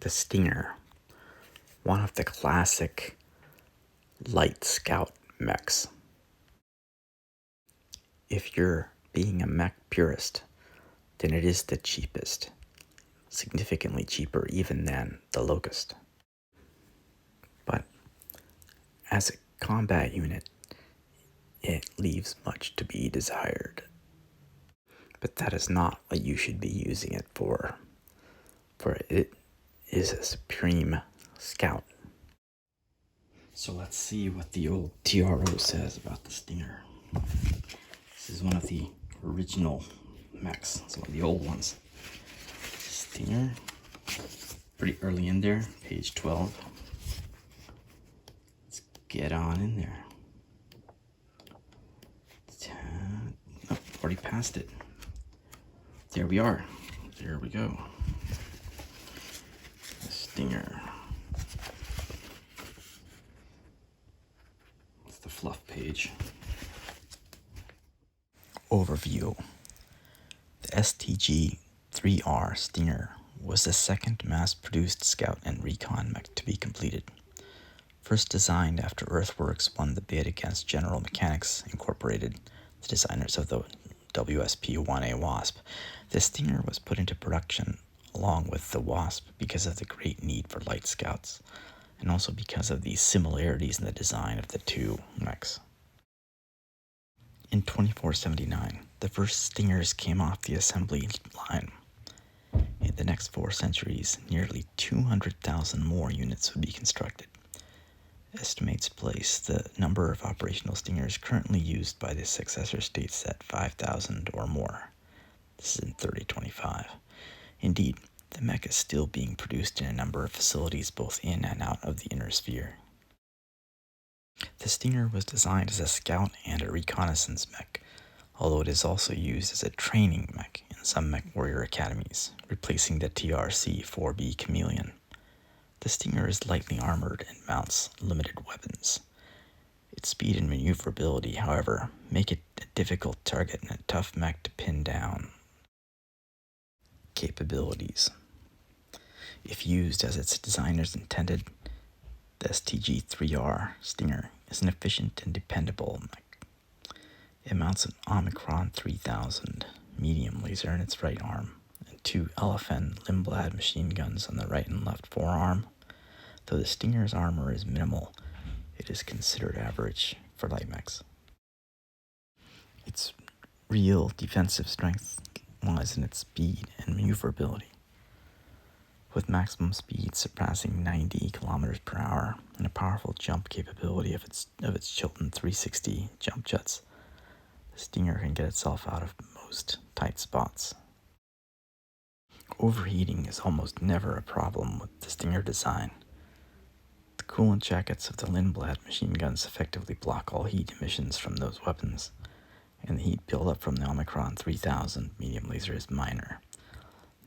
The Stinger, one of the classic light scout mechs. If you're being a mech purist, then it is the cheapest, significantly cheaper even than the Locust. But as a combat unit, it leaves much to be desired. But that is not what you should be using it for it is a supreme scout. So let's see what the old TRO says about the Stinger. This is one of the original mechs, it's one of the old ones. Stinger, pretty early in there, page 12. Let's get on in there. Oh, already passed it. There we are. There we go. The Stinger. It's the fluff page. Overview. The STG-3R Stinger was the second mass-produced scout and recon mech to be completed. First designed after Earthworks won the bid against General Mechanics Incorporated, the designers of the WSP-1A Wasp, the Stinger was put into production along with the Wasp because of the great need for light scouts, and also because of the similarities in the design of the two mechs. In 2479, the first Stingers came off the assembly line. In the next 4 centuries, nearly 200,000 more units would be constructed. Estimates place the number of operational Stingers currently used by the successor states at 5,000 or more. This is in 3025. Indeed, the mech is still being produced in a number of facilities both in and out of the inner sphere. The Stinger was designed as a scout and a reconnaissance mech, although it is also used as a training mech in some mech warrior academies, replacing the TRC-4B Chameleon. The Stinger is lightly armored and mounts limited weapons. Its speed and maneuverability, however, make it a difficult target and a tough mech to pin down. Capabilities. If used as its designers intended, the STG-3R Stinger is an efficient and dependable mech. It mounts an Omicron 3000 medium laser in its right arm and 2 LFN Limblad machine guns on the right and left forearm. Though the Stinger's armor is minimal, it is considered average for light mechs. Its real defensive strength lies in its speed and maneuverability. With maximum speed surpassing 90 kilometers per hour and a powerful jump capability of its Chilton 360 jump jets, the Stinger can get itself out of most tight spots. Overheating is almost never a problem with the Stinger design. The coolant jackets of the Limblad machine guns effectively block all heat emissions from those weapons, and the heat buildup from the Omicron 3000 medium laser is minor.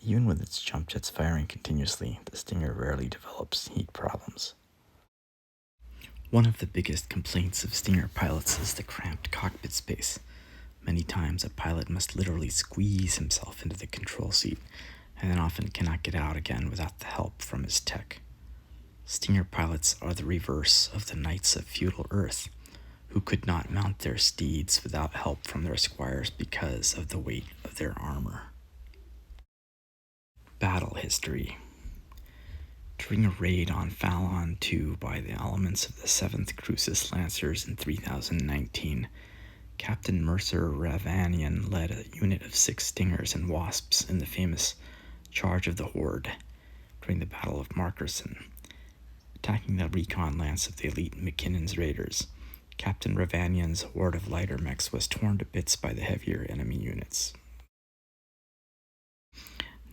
Even with its jump jets firing continuously, the Stinger rarely develops heat problems. One of the biggest complaints of Stinger pilots is the cramped cockpit space. Many times a pilot must literally squeeze himself into the control seat, and then often cannot get out again without the help from his tech. Stinger pilots are the reverse of the knights of feudal Earth, who could not mount their steeds without help from their squires because of the weight of their armor. Battle history. During a raid on Fallon II by the elements of the 7th Crucis Lancers in 3019, Captain Mercer Ravanian led a unit of 6 Stingers and Wasps in the famous Charge of the Horde during the Battle of Markerson. Attacking the recon lance of the elite McKinnon's raiders, Captain Ravanian's horde of lighter mechs was torn to bits by the heavier enemy units.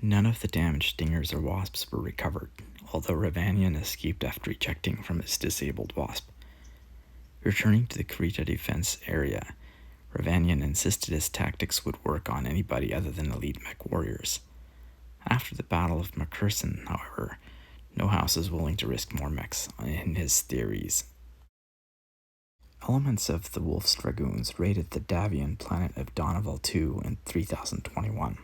None of the damaged Stingers or Wasps were recovered, although Ravanian escaped after ejecting from his disabled Wasp. Returning to the Krita defense area, Ravanian insisted his tactics would work on anybody other than elite mech warriors. After the Battle of Macurson, however, no house is willing to risk more mechs in his theories. Elements of the Wolf's Dragoons raided the Davian planet of Donoval II in 3021.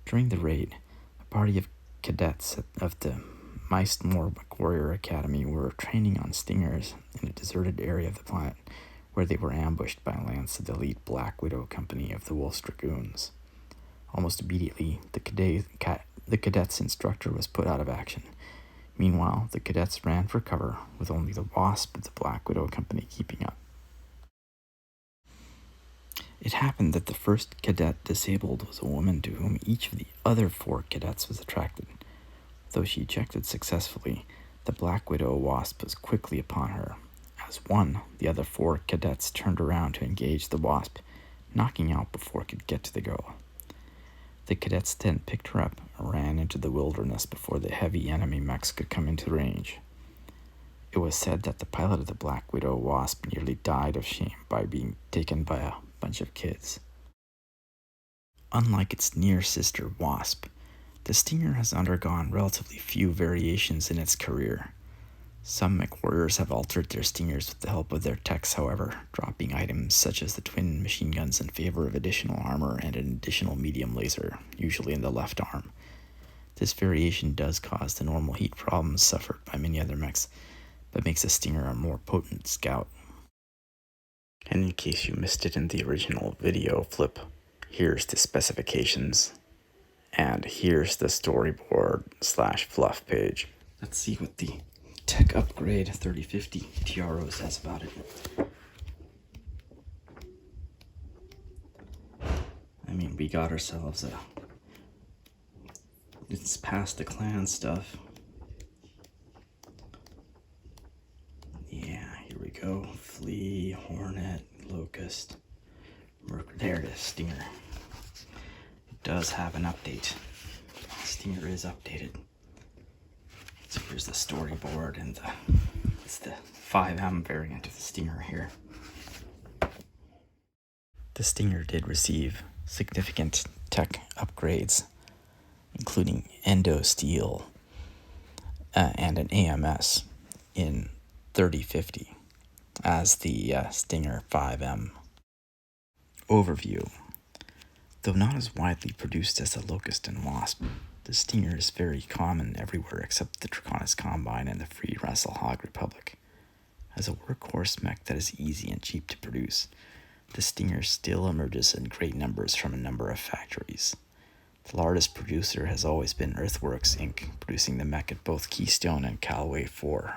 During the raid, a party of cadets of the Meistmore McWarrior Academy were training on Stingers in a deserted area of the planet where they were ambushed by a lance of the elite Black Widow Company of the Wolf's Dragoons. Almost immediately, the cadets' instructor was put out of action. Meanwhile, the cadets ran for cover, with only the Wasp of the Black Widow Company keeping up. It happened that the first cadet disabled was a woman to whom each of the other 4 cadets was attracted. Though she ejected successfully, the Black Widow Wasp was quickly upon her. As the other 4 cadets turned around to engage the Wasp, knocking out before it could get to the girl. The cadets then picked her up and ran into the wilderness before the heavy enemy mechs could come into range. It was said that the pilot of the Black Widow Wasp nearly died of shame by being taken by a bunch of kids. Unlike its near sister Wasp, the Stinger has undergone relatively few variations in its career. Some MechWarriors have altered their Stingers with the help of their techs, however, dropping items such as the twin machine guns in favor of additional armor and an additional medium laser, usually in the left arm. This variation does cause the normal heat problems suffered by many other mechs, but makes the Stinger a more potent scout. And in case you missed it in the original video flip, here's the specifications, and here's the storyboard / fluff page. Let's see what the Tech Upgrade 3050 TRO says about it. I mean, we got ourselves it's past the clan stuff. Yeah, here we go. Flea, Hornet, Locust, Mercury. There it is, Stinger. It does have an update. Stinger is updated. So here's the storyboard, and it's the 5M variant of the Stinger here. The Stinger did receive significant tech upgrades, including endo steel and an AMS in 3050 as the Stinger 5M. Overview. Though not as widely produced as the Locust and Wasp, the Stinger is very common everywhere except the Draconis Combine and the Free Rasselhog Republic. As a workhorse mech that is easy and cheap to produce, the Stinger still emerges in great numbers from a number of factories. The largest producer has always been Earthworks Inc., producing the mech at both Keystone and Callaway 4.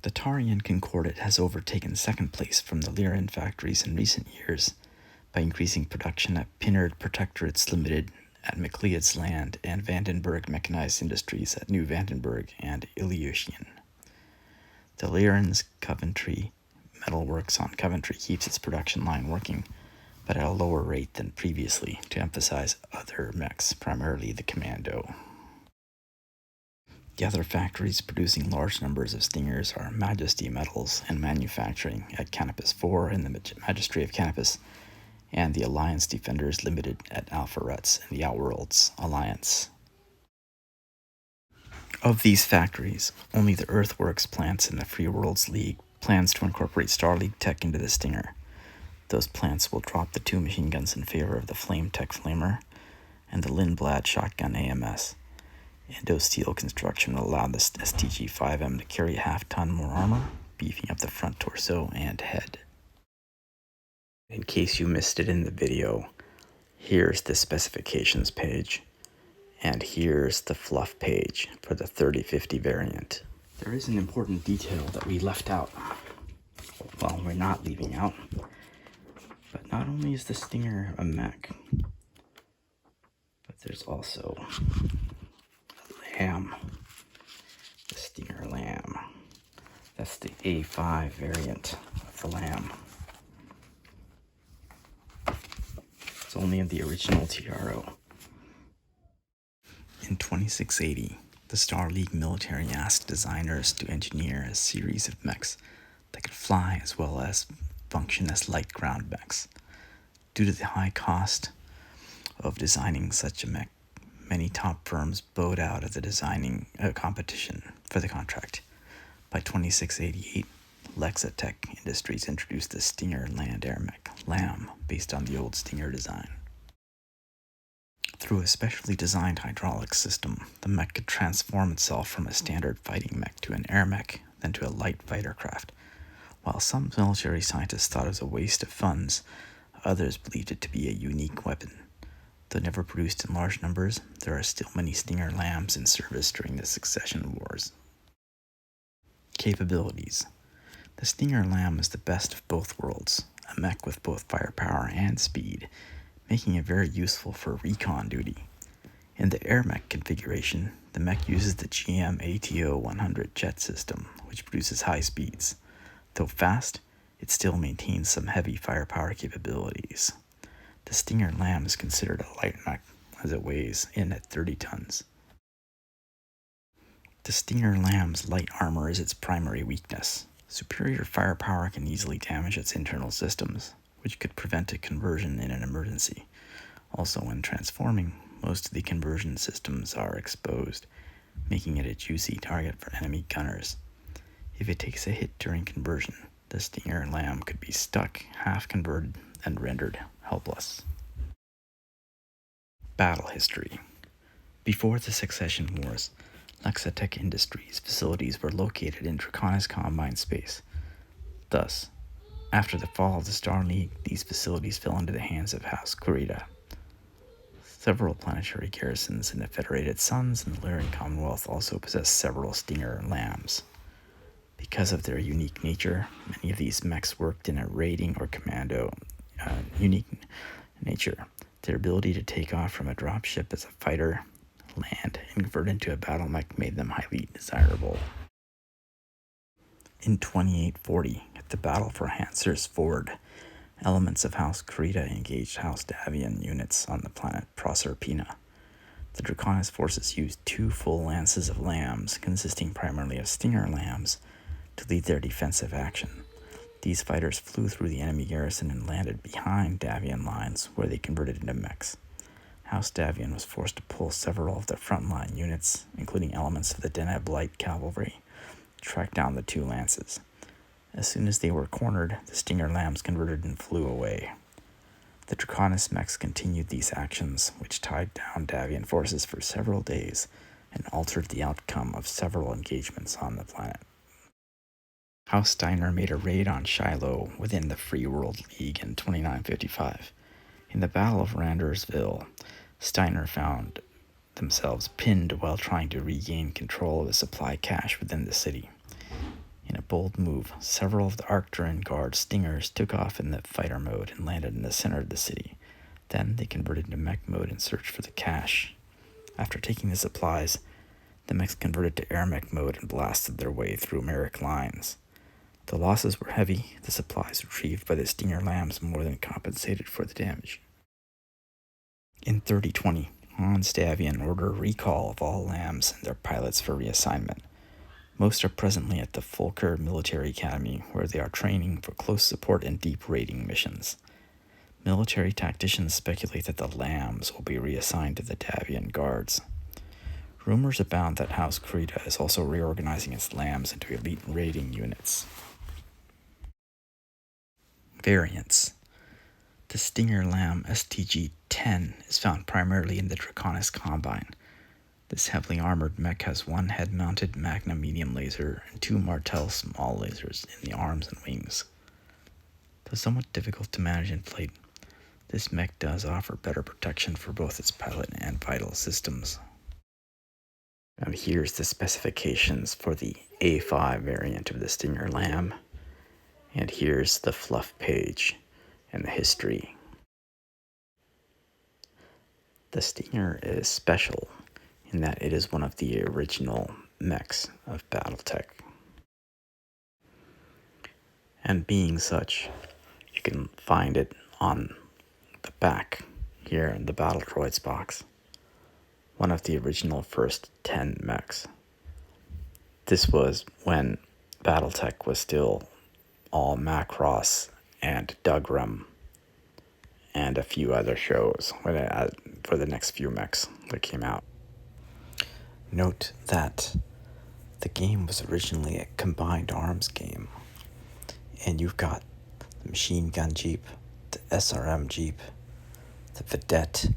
The Tarian Concordat has overtaken second place from the Lyran factories in recent years by increasing production at Pinnard Protectorates Limited at McLeod's Land and Vandenberg Mechanized Industries at New Vandenberg and Ilyushin. The Lyran's Coventry Metalworks on Coventry keeps its production line working, but at a lower rate than previously to emphasize other mechs, primarily the Commando. The other factories producing large numbers of Stingers are Majesty Metals and Manufacturing at Canopus 4 in the Magistry of Canopus, and the Alliance Defenders Limited at Alpharettes in the Outworlds Alliance. Of these factories, only the Earthworks plants in the Free Worlds League plans to incorporate Star League tech into the Stinger. Those plants will drop the 2 machine guns in favor of the Flame Tech Flamer and the Lindblad Shotgun AMS. Endo steel construction will allow the STG-5M to carry a half-ton more armor, beefing up the front torso and head. In case you missed it in the video, here's the specifications page, and here's the fluff page for the 3050 variant. There is an important detail that we left out. Well, we're not leaving out. But not only is the Stinger a mech, but there's also LAM, the Stinger LAM. That's the A5 variant of the LAM. It's only in the original TRO. In 2680, the Star League military asked designers to engineer a series of mechs that could fly as well as function as light ground mechs. Due to the high cost of designing such a mech, many top firms bowed out of the designing competition for the contract. By 2688, Lexatech Industries introduced the Stinger Land Air Mech, LAM, based on the old Stinger design. Through a specially designed hydraulic system, the mech could transform itself from a standard fighting mech to an air mech, then to a light fighter craft. While some military scientists thought it was a waste of funds, others believed it to be a unique weapon. Though never produced in large numbers, there are still many Stinger LAMs in service during the succession wars. Capabilities. The Stinger LAM is the best of both worlds, a mech with both firepower and speed, making it very useful for recon duty. In the air mech configuration, the mech uses the GM ATO 100 jet system, which produces high speeds. Though fast, it still maintains some heavy firepower capabilities. The Stinger LAM is considered a light mech, as it weighs in at 30 tons. The Stinger LAM's light armor is its primary weakness. Superior firepower can easily damage its internal systems, which could prevent a conversion in an emergency. Also, when transforming, most of the conversion systems are exposed, making it a juicy target for enemy gunners. If it takes a hit during conversion, the Stinger LAM could be stuck, half converted, and rendered helpless. Battle history. Before the Succession Wars, Lexatech Industries facilities were located in Draconis Combine space. Thus, after the fall of the Star League, these facilities fell into the hands of House Kurita. Several planetary garrisons in the Federated Suns and the Lyran Commonwealth also possess several Stinger LAMs. Because of their unique nature, many of these mechs worked in a raiding or commando unique nature. Their ability to take off from a dropship as a fighter, land, and convert into a battle mech made them highly desirable. In 2840, at the Battle for Hanser's Ford, elements of House Kurita engaged House Davian units on the planet Proserpina. The Draconis forces used 2 full lances of LAMs, consisting primarily of Stinger LAMs, to lead their defensive action. These fighters flew through the enemy garrison and landed behind Davian lines, where they converted into mechs. House Davian was forced to pull several of their frontline units, including elements of the Deneb Light Cavalry, to track down the 2 lances. As soon as they were cornered, the Stinger LAMs converted and flew away. The Draconis mechs continued these actions, which tied down Davian forces for several days and altered the outcome of several engagements on the planet. House Steiner made a raid on Shiloh within the Free World League in 2955. In the Battle of Randersville, Steiner found themselves pinned while trying to regain control of a supply cache within the city. In a bold move, several of the Arcturine Guard Stingers took off in the fighter mode and landed in the center of the city. Then they converted into mech mode and searched for the cache. After taking the supplies, the mechs converted to air mech mode and blasted their way through Merrick lines. The losses were heavy. The supplies retrieved by the Stinger LAMs more than compensated for the damage. In 3020, Hans Davian ordered a recall of all LAMs and their pilots for reassignment. Most are presently at the Fulker Military Academy, where they are training for close support and deep raiding missions. Military tacticians speculate that the LAMs will be reassigned to the Davian Guards. Rumors abound that House Kurita is also reorganizing its LAMs into elite raiding units. Variants. The Stinger LAM STG-10 is found primarily in the Draconis Combine. This heavily armored mech has 1 head-mounted Magna medium laser and 2 Martel small lasers in the arms and wings. Though somewhat difficult to manage in flight, this mech does offer better protection for both its pilot and vital systems. Now here's the specifications for the A5 variant of the Stinger LAM. And here's the fluff page and the history. The Stinger is special in that it is one of the original mechs of Battletech. And being such, you can find it on the back here in the Battle Droids box. One of the original first 10 mechs. This was when Battletech was still all Macross and Dougram and a few other shows for the next few mechs that came out. Note that the game was originally a combined arms game, and you've got the machine gun Jeep, the SRM Jeep, the Vedette,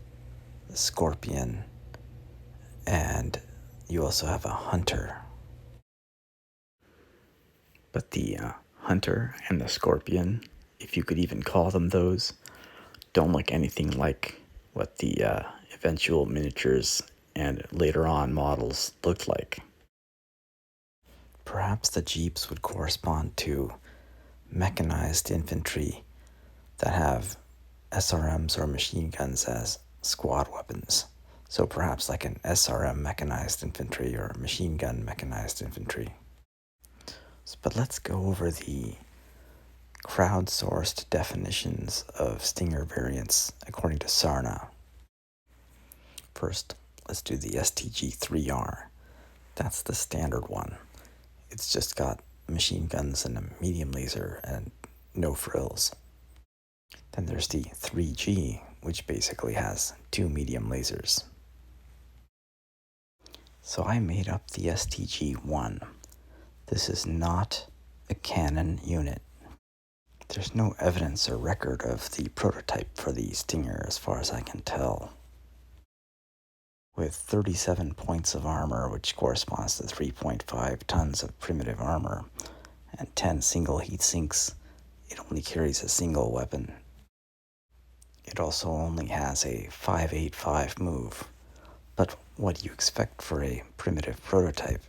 the Scorpion, and you also have a Hunter. But the Hunter and the Scorpion, if you could even call them those, don't look anything like what the eventual miniatures and later on models looked like. Perhaps the Jeeps would correspond to mechanized infantry that have SRMs or machine guns as squad weapons. So perhaps like an SRM mechanized infantry or machine gun mechanized infantry. But let's go over the crowdsourced definitions of Stinger variants according to Sarna. First, let's do the STG-3R. That's the standard one. It's just got machine guns and a medium laser and no frills. Then there's the 3G, which basically has 2 medium lasers. So I made up the STG-1. This is not a Canon unit. There's no evidence or record of the prototype for the Stinger as far as I can tell. With 37 points of armor, which corresponds to 3.5 tons of primitive armor, and 10 single heat sinks, it only carries a single weapon. It also only has a 5.85 move, but what do you expect for a primitive prototype?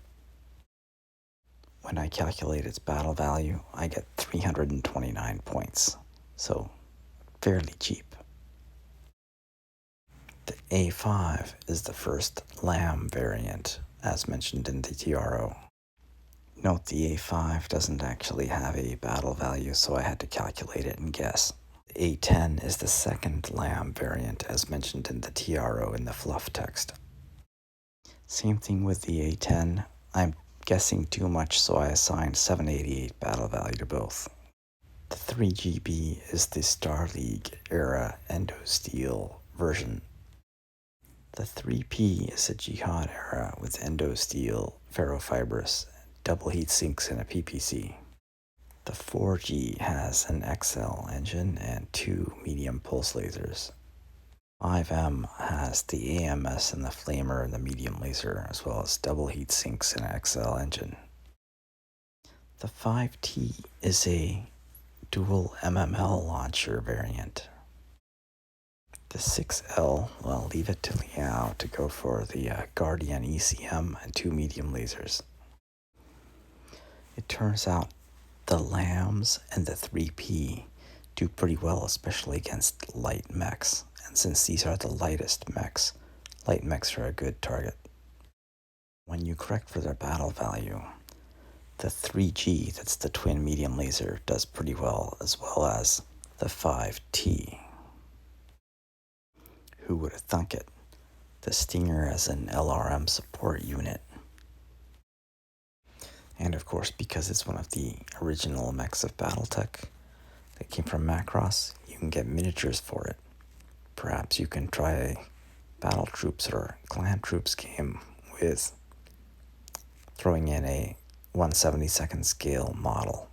When I calculate its battle value, I get 329 points, so fairly cheap. The A5 is the first LAM variant, as mentioned in the TRO. Note the A5 doesn't actually have a battle value, so I had to calculate it and guess. The A10 is the second LAM variant, as mentioned in the TRO in the fluff text. Same thing with the A10. I'm guessing too much, so I assigned 788 battle value to both. The 3GB is the Star League era Endosteel version. The 3P is a Jihad era with Endosteel, ferrofibrous, double heat sinks, and a PPC. The 4G has an XL engine and 2 medium pulse lasers. 5M has the AMS and the flamer and the medium laser, as well as double heat sinks and an XL engine. The 5T is a dual MML launcher variant. The 6L, well, leave it to Liao to go for the Guardian ECM and 2 medium lasers. It turns out the LAMs and the 3P do pretty well, especially against light mechs. And since these are the lightest mechs, light mechs are a good target. When you correct for their battle value, the 3G, that's the twin medium laser, does pretty well as the 5T. Who would have thunk it? The Stinger as an LRM support unit. And of course, because it's one of the original mechs of Battletech that came from Macross, you can get miniatures for it. Perhaps you can try a Battle Troops or Clan Troops game with throwing in a 1/72nd scale model.